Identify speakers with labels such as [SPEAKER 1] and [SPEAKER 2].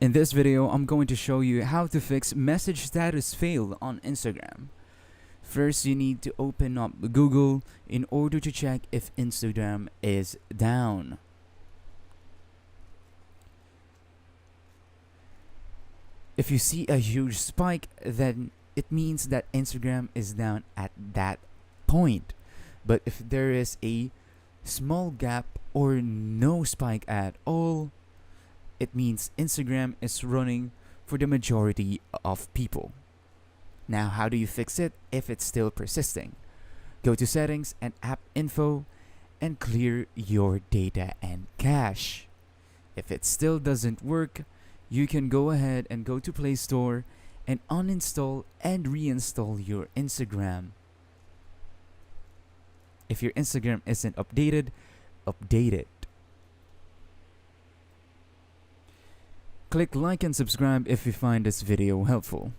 [SPEAKER 1] In this video, I'm going to show you how to fix message status fail on Instagram. First, you need to open up Google in order to check if Instagram is down. If you see a huge spike, then it means that Instagram is down at that point. But if there is a small gap or no spike at all, it means Instagram is running for the majority of people. Now, how do you fix it if it's still persisting? Go to Settings and App Info and clear your data and cache. If it still doesn't work, you can go ahead and go to Play Store and uninstall and reinstall your Instagram. If your Instagram isn't updated, update it. Click like and subscribe if you find this video helpful.